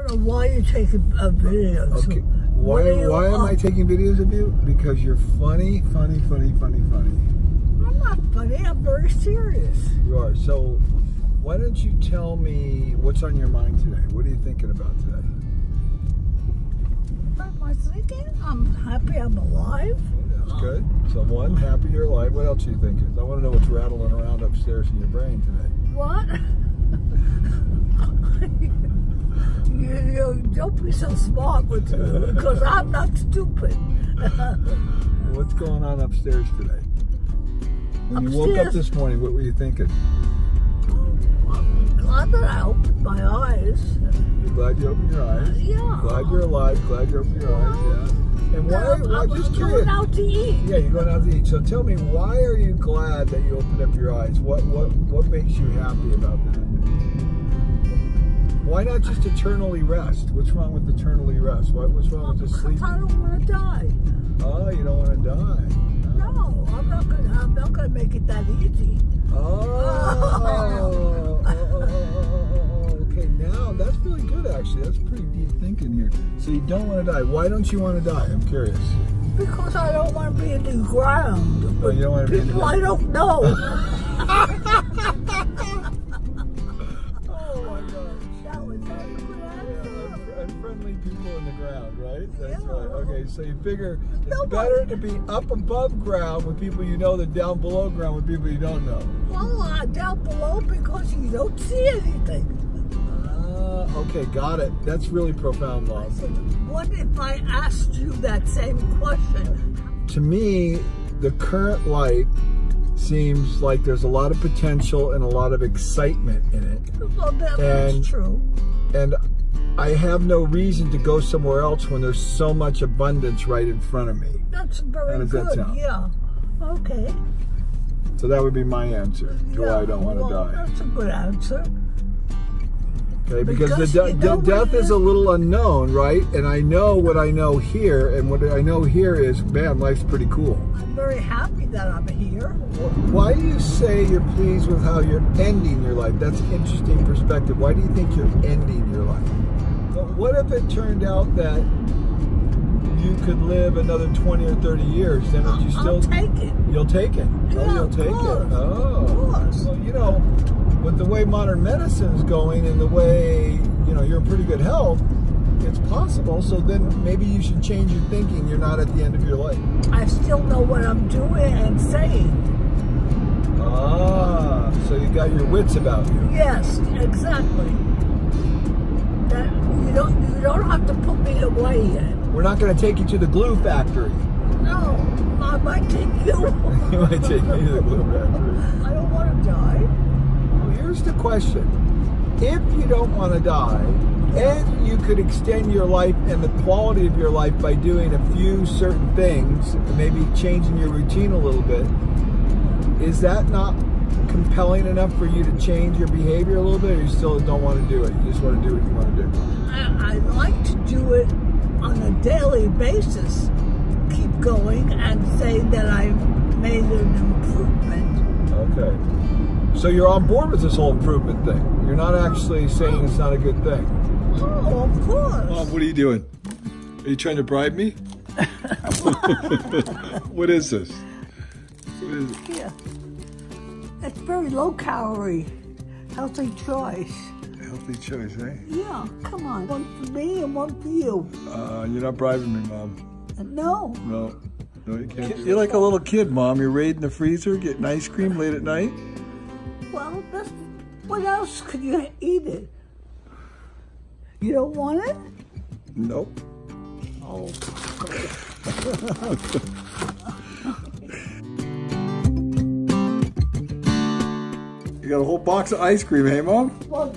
don't know why you're taking videos. Okay. Why am I taking videos of you? Because you're funny. I'm not funny. I'm very serious. You are. So, why don't you tell me what's on your mind today? What are you thinking about today? What am I thinking? I'm happy I'm alive. That's good. So one, happy you're alive. What else are you thinking? I want to know what's rattling around upstairs in your brain today. What? you don't be so smart with me, because I'm not stupid. What's going on upstairs today? When you woke up this morning, what were you thinking? I'm glad that I opened my eyes. You're glad you opened your eyes? Yeah. Glad you're alive, glad you opened your eyes, yeah. And why I'm just curious. going out to eat. Yeah, you're going out to eat. So tell me, why are you glad that you opened up your eyes? What makes you happy about that? Why not just eternally rest? What's wrong with eternally rest? What's wrong with just sleeping? I don't want to die. Oh, you don't want to die. No, I'm not gonna make it that easy. Okay, now that's really good actually. That's pretty deep thinking here. So you don't want to die. Why don't you want to die? I'm curious. Because I don't want to be in the ground. Oh, you don't want to be in the ground? I don't know. Oh my gosh. That was very good answer. Unfriendly people in the ground, right? That's Yeah. right. Okay, so you figure it's better to be up above ground with people you know than down below ground with people you don't know. Well, down below because you don't see anything. Okay, got it. That's really profound, Mom. What if I asked you that same question? To me, the current life seems like there's a lot of potential and a lot of excitement in it. Well, that's true. And I have no reason to go somewhere else when there's so much abundance right in front of me. That's very How does good. that sound? Yeah. Okay. So that would be my answer to why I don't want to die. That's a good answer. Okay, because the death is a little unknown, right? And I know what I know here, and what I know here is, man, life's pretty cool. I'm very happy that I'm here. Why do you say you're pleased with how you're ending your life? That's an interesting perspective. Why do you think you're ending your life? But what if it turned out that you could live another 20 or 30 years? Then would you still... I'll take it. You'll take it? Yeah, oh, you'll take it. Oh. Of course. Well, you know, with the way modern medicine is going and the way, you know, you're in pretty good health, it's possible. So then maybe you should change your thinking. You're not at the end of your life. I still know what I'm doing and saying. Ah, so you got your wits about you. Yes, exactly. That you don't have to put me away yet. We're not going to take you to the glue factory. No, I might take you. You might take me to the glue factory. I don't want to die. Well, here's the question. If you don't want to die, and you could extend your life and the quality of your life by doing a few certain things, maybe changing your routine a little bit, is that not compelling enough for you to change your behavior a little bit, or you still don't want to do it? You just want to do what you want to do? I like to do it on a daily basis. Keep going and say that I've made an improvement. Okay. So you're on board with this whole improvement thing. You're not actually saying it's not a good thing. Oh, of course. Mom, what are you doing? Are you trying to bribe me? What is this? What is it? Yeah. It's very low calorie. Healthy choice. Healthy choice, eh? Yeah, come on. One for me and one for you. You're not bribing me, Mom. No. No, you can't. You're like a little kid, Mom. You're raiding the freezer, getting ice cream late at night. Well, what else could you eat it? You don't want it? Nope. Oh. You got a whole box of ice cream, hey, Mom? Well,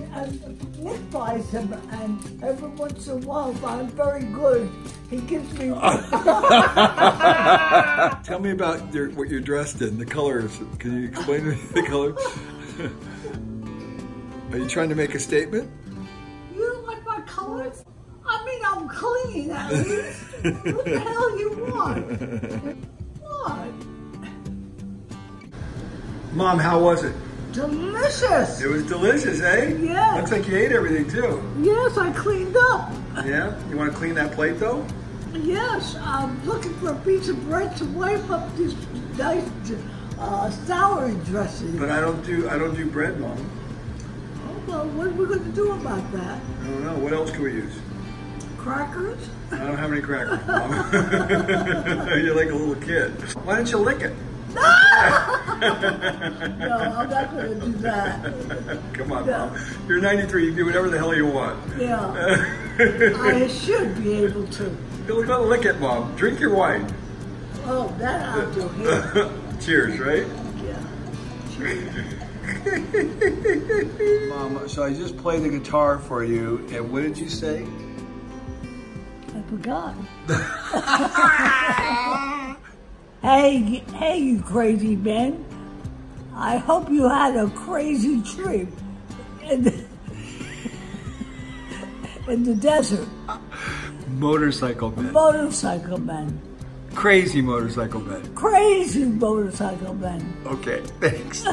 Nick buys him, and every once in a while, if I'm very good, he gives me Tell me about what you're dressed in, the colors. Can you explain to me the color? Are you trying to make a statement? You don't like my colors? I mean, I'm clean at least. What the hell you want? What? Mom, how was it? delicious. It was delicious, eh? Yes. Looks like you ate everything too. Yes, I cleaned up. Yeah? You want to clean that plate though? Yes, I'm looking for a piece of bread to wipe up this nice celery dressing. But I don't do bread, Mom. Oh, well, what are we going to do about that? I don't know. What else can we use? Crackers? I don't have any crackers, Mom. You're like a little kid. Why don't you lick it? No, I'm not going to do that. Come on, No. Mom. You're 93. You can do whatever the hell you want. Yeah, I should be able to. You're gonna lick it, Mom. Drink your wine. Oh, that I'll do here. Cheers, right? Yeah. Mom, so I just played the guitar for you, and what did you say? I forgot. Hey, you crazy man. I hope you had a crazy trip in the desert. Motorcycle man. Motorcycle man. Crazy motorcycle man. Crazy motorcycle man. Okay, thanks.